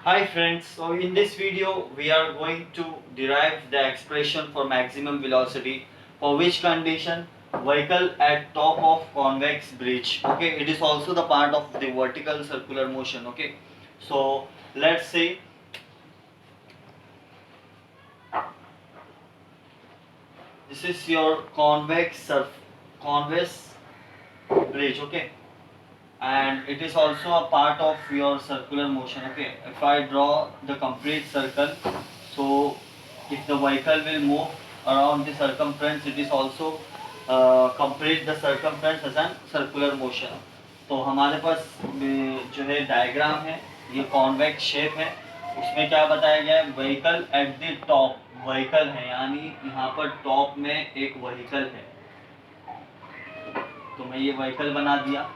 Hi friends, so in this video we are going to derive the expression for maximum velocity for which condition vehicle at top of convex bridge. Okay, it is also the part of the vertical circular motion. Okay, so let's say this is your convex bridge. Okay, and it is also a part of your circular motion. Okay, if I draw the complete circle, so if the vehicle will move around the circumference, it is also complete the circumference as an circular motion. तो हमारे पास जो है diagram है, ये convex shape है, उसमें क्या बताया गया है, vehicle at the top, vehicle है यानी यहाँ पर टॉप में एक व्हीकल है, तो मैं ये व्हीकल बना दिया।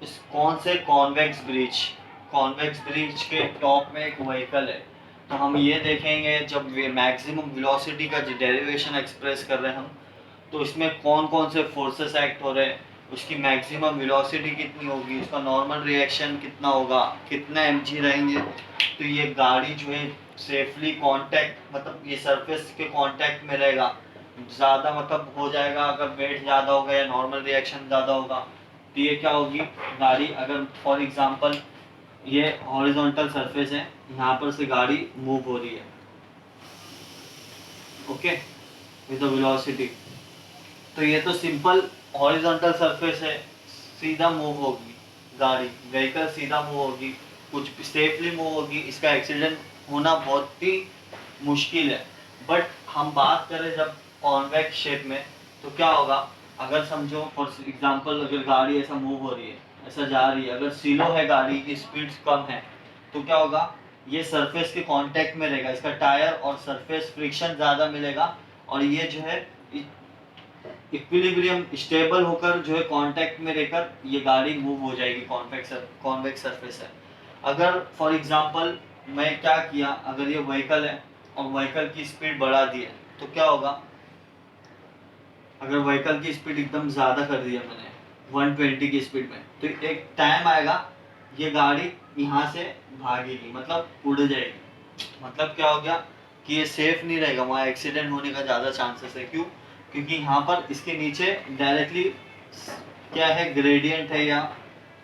इस कौन से कॉन्वेक्स ब्रिज के टॉप में एक व्हीकल है, तो हम ये देखेंगे जब वे मैक्सिमम वेलोसिटी का जो डेरिवेशन एक्सप्रेस कर रहे हैं हम, तो इसमें कौन कौन से फोर्सेस एक्ट हो रहे हैं, उसकी मैक्सिमम वेलोसिटी कितनी होगी, उसका नॉर्मल रिएक्शन कितना होगा, कितना mg रहेंगे, तो ये गाड़ी जो है सेफली कांटेक्ट मतलब ये सरफेस के कांटेक्ट में रहेगा, ज़्यादा मतलब हो जाएगा अगर वेट ज़्यादा होगा या नॉर्मल रिएक्शन ज़्यादा होगा, तो ये क्या होगी गाड़ी, अगर फॉर एग्जांपल ये हॉरिजॉन्टल सरफेस है, यहाँ पर से गाड़ी मूव हो रही है, ओके, विद द वेलोसिटी, तो ये तो सिंपल हॉरिजॉन्टल सरफेस है, सीधा मूव होगी गाड़ी, व्हीकल सीधा मूव होगी, कुछ सेफली मूव होगी, इसका एक्सीडेंट होना बहुत ही मुश्किल है। बट हम बात करें जब कॉन्वेक्स शेप में, तो क्या होगा, अगर समझो फॉर एग्जांपल अगर गाड़ी ऐसा मूव हो रही है, ऐसा जा रही है, अगर स्लो है गाड़ी की स्पीड कम है, तो क्या होगा, ये सरफेस के कांटेक्ट में रहेगा, इसका टायर और सरफेस फ्रिक्शन ज़्यादा मिलेगा, और ये जो है इक्विलिब्रियम स्टेबल होकर जो है कांटेक्ट में रहकर ये गाड़ी मूव हो जाएगी, कॉन्वेक्स सरफेस है। अगर फॉर एग्जांपल मैं क्या किया, अगर ये व्हीकल है और व्हीकल की स्पीड बढ़ा दी है, तो क्या होगा, अगर व्हीकल की स्पीड एकदम ज़्यादा कर दी है मैंने 120 की स्पीड में, तो एक टाइम आएगा ये गाड़ी यहाँ से भागेगी, मतलब उड़ जाएगी, मतलब क्या हो गया कि ये सेफ नहीं रहेगा, वहाँ एक्सीडेंट होने का ज़्यादा चांसेस है। क्यों? क्योंकि यहाँ पर इसके नीचे डायरेक्टली क्या है, ग्रेडियंट है, या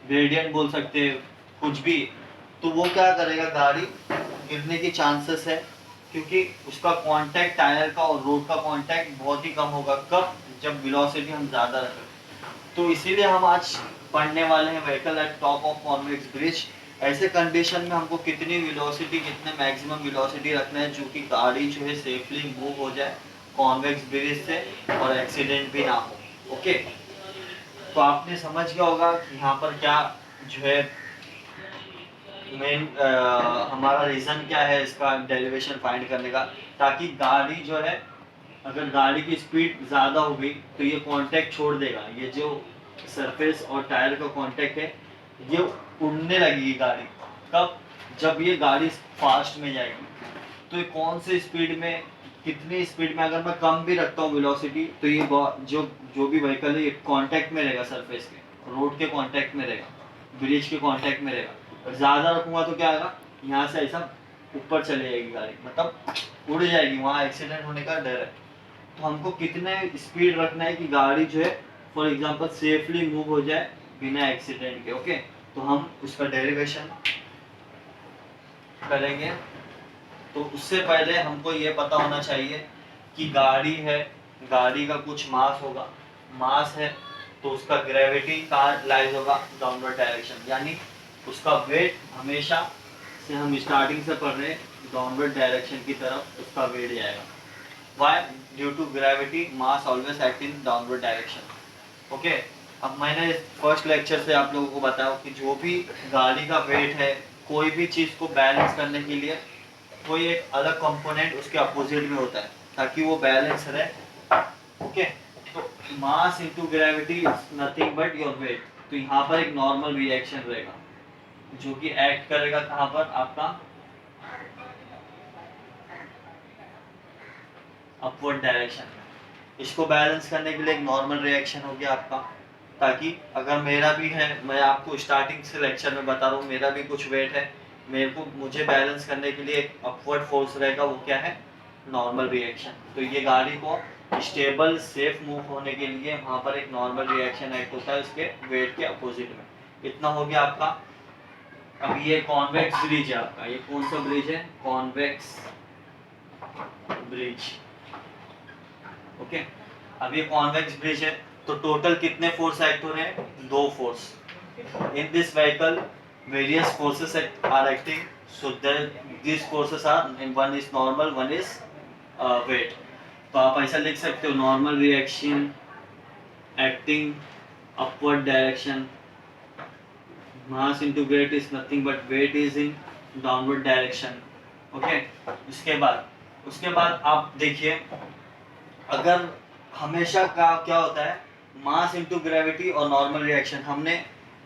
ग्रेडियंट बोल सकते हैं कुछ भी, तो वो क्या करेगा, गाड़ी गिरने की चांसेस है, क्योंकि उसका कांटेक्ट टायर का और रोड का कांटेक्ट बहुत ही कम होगा, कब, जब वेलोसिटी हम ज़्यादा रखें। तो इसीलिए हम आज पढ़ने वाले हैं vehicle eight top of convex bridge. ऐसे कंडीशन में हमको कितनी वेलोसिटी, कितने मैक्सिमम वेलोसिटी रखना है जो कि गाड़ी जो है सेफली मूव हो जाए कॉन्वेक्स ब्रिज से और एक्सीडेंट भी ना हो। ओके, तो आपने समझ गया होगा कि यहाँ पर क्या जो है मेन हमारा रीज़न क्या है इसका डेरिवेशन फाइंड करने का, ताकि गाड़ी जो है, अगर गाड़ी की स्पीड ज़्यादा हो गई तो ये कांटेक्ट छोड़ देगा, ये जो सरफेस और टायर का कांटेक्ट है ये उड़ने लगेगी गाड़ी, कब, जब ये गाड़ी फास्ट में जाएगी, तो ये कौन से स्पीड में, कितनी स्पीड में, अगर मैं कम भी रखता हूँ वेलोसिटी, तो ये जो जो भी व्हीकल है ये कांटेक्ट में रहेगा, सरफेस के, रोड के कांटेक्ट में रहेगा, ब्रिज के कांटेक्ट में रहेगा, और ज़्यादा रखूँगा तो क्या आएगा, यहाँ से ऐसा ऊपर चले जाएगी गाड़ी, मतलब उड़ जाएगी, वहाँ एक्सीडेंट होने का डर है। तो हमको कितने स्पीड रखना है कि गाड़ी जो है फॉर एग्जांपल सेफली मूव हो जाए बिना एक्सीडेंट के। ओके, तो हम उसका डेरिवेशन करेंगे, तो उससे पहले हमको ये पता होना चाहिए कि गाड़ी है, गाड़ी का कुछ मास होगा, मास है तो उसका ग्रेविटी कहाँ लाइज होगा, डाउनवर्ड डायरेक्शन, यानी उसका वेट हमेशा से, हम स्टार्टिंग से पढ़ रहे हैं, डाउनवर्ड डायरेक्शन की तरफ उसका वेट जाएगा। Why? Due to gravity, mass always act in downward direction. Okay? अब मैंने फर्स्ट लेक्चर से आप लोगों को बताया कि जो भी गाड़ी का वेट है, कोई भी चीज़ को बैलेंस करने के लिए कोई एक अलग कंपोनेंट उसके अपोजिट में होता है ताकि वो बैलेंस रहे। ओके, तो mass into gravity is nothing but your weight, तो यहाँ पर एक नॉर्मल रिएक्शन रहेगा जो कि एक्ट करेगा कहाँ पर, आपका अपवर्ड डायरेक्शन में। इसको बैलेंस करने के लिए एक नॉर्मल रिएक्शन हो गया आपका, ताकि अगर मेरा भी है, मैं आपको स्टार्टिंग से लेक्चर में बता रहा हूँ, मेरा भी कुछ वेट है, मुझे बैलेंस करने के लिए एक अपवर्ड फोर्स रहेगा, वो क्या है, नॉर्मल रिएक्शन। तो ये गाड़ी को स्टेबल सेफ मूव होने के लिए वहाँ पर एक नॉर्मल रिएक्शन एक्ट होता है उसके वेट के अपोजिट में। इतना हो गया आपका। अब ये कॉन्वेक्स ब्रिज है आपका, ये कौन सा ब्रिज है, कॉन्वेक्स ब्रिज। ओके, अब ये कॉन्वेक्स ब्रिज है, तो टोटल कितने फोर्स एक्ट हो रहे हैं, 2 force. In this vehicle various forces are acting, so that these forces are, and one is normal, one is weight। तो आप ऐसा लिख सकते हो, normal reaction acting upward direction, mass into weight is nothing but weight is in downward direction. Okay, उसके बाद आप देखिए, अगर हमेशा का क्या होता है, मास इनटू ग्रेविटी और नॉर्मल रिएक्शन, हमने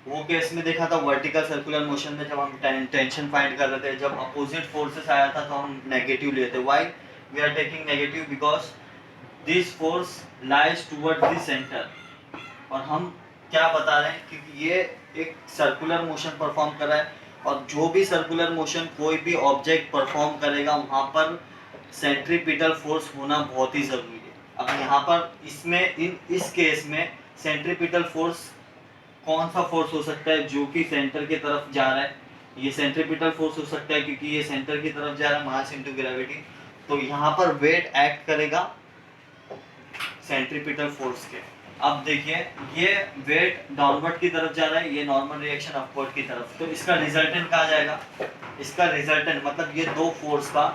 वो केस में देखा था वर्टिकल सर्कुलर मोशन में, जब हम टेंशन फाइंड कर रहे थे, जब अपोजिट फोर्सेस आया था तो हम नेगेटिव लेते। Why we are taking negative, because this force lies toward the centre. और हम क्या बता रहे हैं, क्योंकि ये एक सर्कुलर मोशन परफॉर्म कर रहा है, और जो भी सर्कुलर मोशन कोई भी ऑब्जेक्ट परफॉर्म करेगा वहाँ पर सेंट्रीपिटल फोर्स होना बहुत ही जरूरी है। अब यहाँ पर इसमें इस केस में सेंट्रीपिटल फोर्स कौन सा फोर्स हो सकता है, जो कि सेंटर की तरफ जा रहा है, ये सेंट्रीपिटल फोर्स हो सकता है क्योंकि ये सेंटर की तरफ जा रहा है, मास इनटू ग्रेविटी। तो यहाँ पर वेट एक्ट करेगा सेंट्रीपिटल फोर्स के। अब देखिए, ये वेट डाउनवर्ड की तरफ जा रहा है, ये नॉर्मल रिएक्शन अपवर्ड की तरफ, तो इसका रिजल्टेंट कहाँ जाएगा, इसका रिजल्टेंट मतलब ये 2 फोर्स का,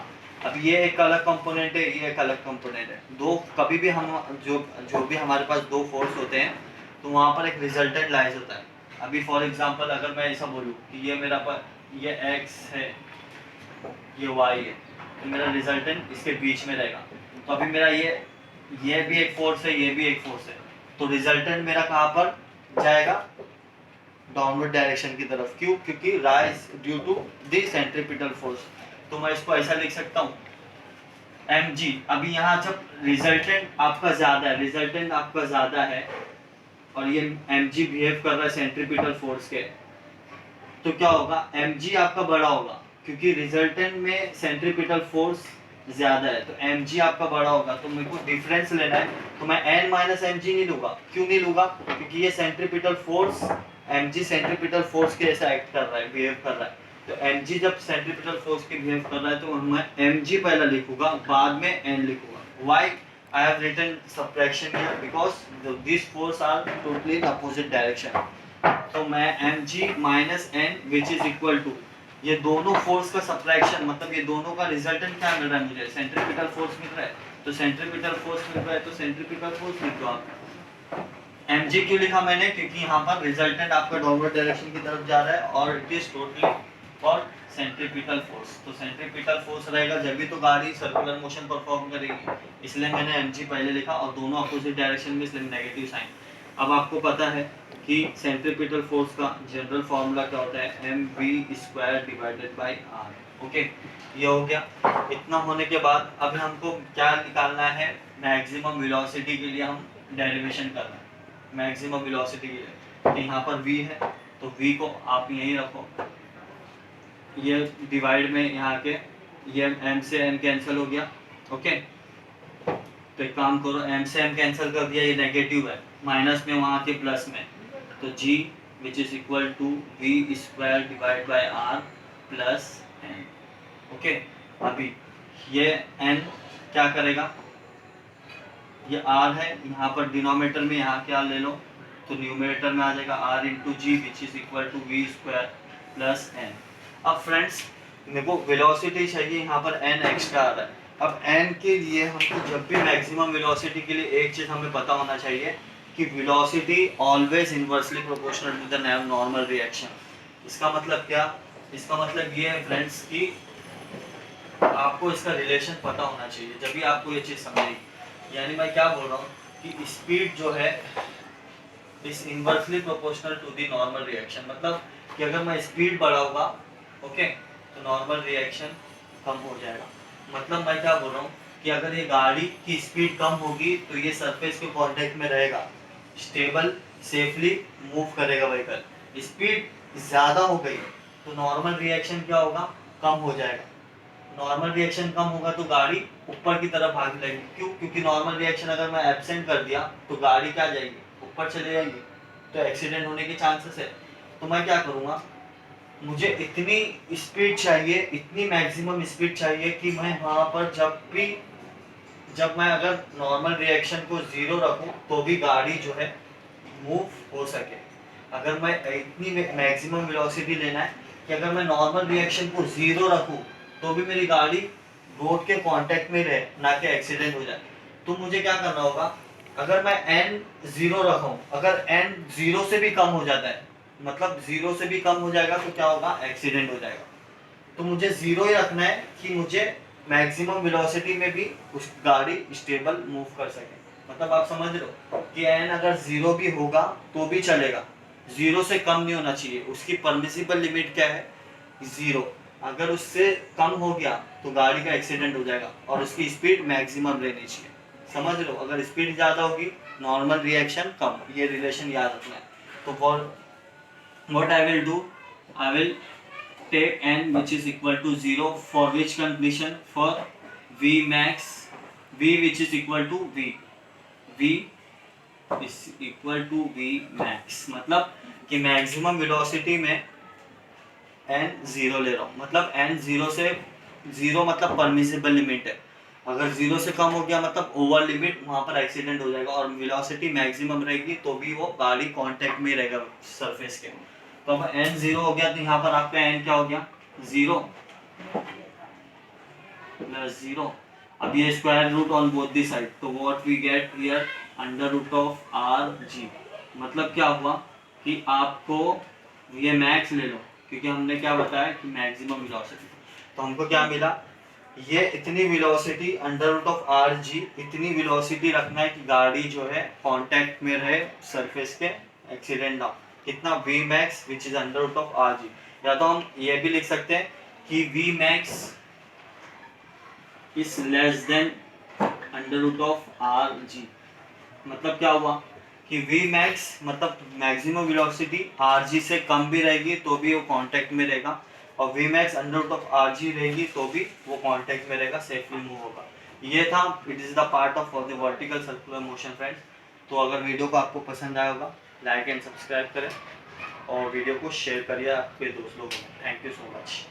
अब ये एक अलग कंपोनेंट है, ये एक अलग कंपोनेंट है, दो कभी भी हम जो भी हमारे पास 2 फोर्स होते हैं तो वहाँ पर एक रिजल्टेंट लाइज होता है। अभी फॉर एग्जांपल अगर मैं ऐसा बोलूँ कि ये मेरा ये x है, ये y है, तो मेरा रिजल्टेंट इसके बीच में रहेगा। तो अभी मेरा ये भी एक फोर्स है, ये भी एक फोर्स है, तो रिजल्टेंट मेरा कहाँ पर जाएगा, डाउनवर्ड डायरेक्शन की तरफ। क्यों, क्योंकि rise due to the centripetal force. तो मैं इसको ऐसा लिख सकता हूँ mg। अभी यहाँ जब रिजल्टेंट आपका ज्यादा है और ये mg बिहेव कर रहा है सेंट्रीपिटल फोर्स के, तो क्या होगा, mg आपका बड़ा होगा क्योंकि रिजल्टेंट में सेंट्रीपिटल फोर्स ज्यादा है, तो mg आपका बड़ा होगा। तो मेरे को डिफरेंस लेना है, तो मैं n माइनस mg नहीं लूंगा। क्यों नहीं लूंगा, क्योंकि ये centripetal force, mg centripetal force के ऐसा एक्ट कर रहा है, बिहेव कर रहा है। तो mg जब सेंट्रीपिटल फोर्स के बिहेव कर रहा है तो मैं mg पहला लिखूंगा, बाद में n लिखूंगा। Why I have written subtraction here because these forces are totally in opposite direction। तो मैं mg minus n which is equal to, ये दोनों फोर्स का सब्ट्रैक्शन, मतलब ये दोनों का रिजल्टेंट क्या मिल रहा है मुझे, सेंट्रीपिटल फोर्स मिल रहा है, तो सेंट्रीपिटल फोर्स मिल रहा है, तो सेंट्रीपिटल फोर्स लिख दो आप। mg क्यों लिखा मैंने, क्योंकि यहाँ पर रिजल्टेंट आपका डाउनवर्ड डायरेक्शन की तरफ जा रहा है और it is totally for centripetal force. तो सेंट्रीपिटल फोर्स रहेगा जब भी तो गाड़ी सर्कुलर मोशन परफॉर्म करेगी, इसलिए मैंने mg पहले लिखा, और दोनों अपोजिट डायरेक्शन में इसलिए नेगेटिव साइन। अब आपको पता है कि सेंट्रीपिटल फोर्स का जनरल फॉर्मूला क्या होता है, mv² divided by r। Okay, ये हो गया। इतना होने के बाद अब हमको क्या निकालना है, मैक्सिमम वेलोसिटी के लिए हम डेरिवेशन करना है। मैक्सिमम वेलोसिटी के लिए तो यहाँ पर v है, तो v को आप यहीं रखो, ये डिवाइड में यहाँ के ये m से m कैंसिल हो गया। ओके, तो एक काम करो, m से m कैंसिल कर दिया, ये नेगेटिव है, माइनस में वहाँ के प्लस में, तो g which is equal to v² divide by r plus n। Okay, अभी ये n क्या करेगा, ये r है, यहाँ पर डिनोमिनेटर में यहाँ क्या ले लो, तो न्यूमरेटर में आ जाएगा r into g which is equal to v² plus n। अब फ्रेंड्स मेरे को वेलोसिटी चाहिए, यहाँ पर n एक्स्ट्रा आ रहा है। अब n के लिए हमको जब भी मैक्सिमम वेलोसिटी के लिए एक चीज हमें पता होना चाहिए कि velocity always inversely proportional to the normal reaction. इसका मतलब क्या, इसका मतलब ये है फ्रेंड्स कि आपको इसका रिलेशन पता होना चाहिए जब भी आपको ये चीज समझेगी। यानी मैं क्या बोल रहा हूँ कि स्पीड जो है is inversely proportional to the normal reaction, मतलब कि अगर मैं स्पीड बढ़ाऊंगा ओके तो नॉर्मल रिएक्शन कम हो जाएगा। मतलब मैं क्या बोल रहा हूँ कि अगर ये गाड़ी की स्पीड कम होगी तो ये सरफेस के कांटेक्ट में रहेगा, स्टेबल सेफली मूव करेगा व्हीकल। स्पीड ज़्यादा हो गई तो नॉर्मल रिएक्शन क्या होगा, कम हो जाएगा। नॉर्मल रिएक्शन कम होगा तो गाड़ी ऊपर की तरफ भागने लगेगी। क्यों? क्योंकि नॉर्मल रिएक्शन अगर मैं एब्सेंट कर दिया तो गाड़ी क्या जाएगी, ऊपर चले जाएगी, तो एक्सीडेंट होने के चांसेस है। तो मैं क्या करूँगा, मुझे इतनी स्पीड चाहिए, इतनी मैक्सिमम स्पीड चाहिए कि मैं वहाँ पर जब मैं अगर नॉर्मल रिएक्शन को जीरो रखूँ तो भी गाड़ी जो है मूव हो सके। अगर मैं इतनी मैक्सिमम वेलोसिटी लेना है कि अगर मैं नॉर्मल रिएक्शन को जीरो रखूँ तो भी मेरी गाड़ी रोड के कांटेक्ट में रहे, ना कि एक्सीडेंट हो जाए। तो मुझे क्या करना होगा, अगर मैं एन जीरो रखूँ, अगर एन जीरो से भी कम हो जाता है, मतलब जीरो से भी कम हो जाएगा तो क्या होगा, एक्सीडेंट हो जाएगा। तो मुझे जीरो ही रखना है कि मुझे मैक्सिमम वेलोसिटी में भी उस गाड़ी स्टेबल मूव कर सके। मतलब आप समझ रहे हो कि एन अगर जीरो भी होगा तो भी चलेगा, जीरो से कम नहीं होना चाहिए। उसकी परमिसिबल लिमिट क्या है, जीरो। अगर उससे कम हो गया तो गाड़ी का एक्सीडेंट हो जाएगा और उसकी स्पीड मैक्सिमम रहनी चाहिए। समझ लो, अगर स्पीड ज़्यादा होगी नॉर्मल रिएक्शन कम, ये रिलेशन याद रखना है। तो for what I will do, I will take n which is equal to 0 for which condition, for v max, v which is equal to v is equal to v max, मतलब कि maximum velocity में n zero ले रहा हूँ, मतलब n zero से, zero मतलब permissible limit है। अगर जीरो से कम हो गया मतलब ओवर लिमिट, वहाँ पर एक्सीडेंट हो जाएगा। और वेलोसिटी मैक्सिमम रहेगी तो भी वो गाड़ी कांटेक्ट में रहेगा सरफेस के। तो अब n जीरो हो गया तो यहाँ पर आपका n क्या हो गया, जीरो प्लस जीरो। अब ये square root on both the side, तो what we get here under root of R G. मतलब क्या हुआ कि आपको ये मैक्स ले लो, क्योंकि हमने क्या बताया कि मैक्सिमम वेलोसिटी, तो हमको क्या मिला, ये इतनी velocity under root of are g, इतनी वेलोसिटी रखना है कि गाड़ी जो है कांटेक्ट में रहे सरफेस के, एक्सीडेंट ना हो। कितना, v max which is under root of are g. या तो हम ये भी लिख सकते हैं कि v max is less than under root of R G. मतलब क्या हुआ कि वी मैक्स मतलब मैक्सिमम वेलोसिटी आर जी से कम भी रहेगी तो भी वो कांटेक्ट में रहेगा, और v max under root of are g रहेगी तो भी वो कांटेक्ट में रहेगा, सेफली मूव होगा। ये था, it is the part of the vertical circular motion friends. तो अगर वीडियो को आपको पसंद आया होगा, लाइक एंड सब्सक्राइब करें और वीडियो को शेयर करिए आपके दोस्त लोगों को। Thank you so much.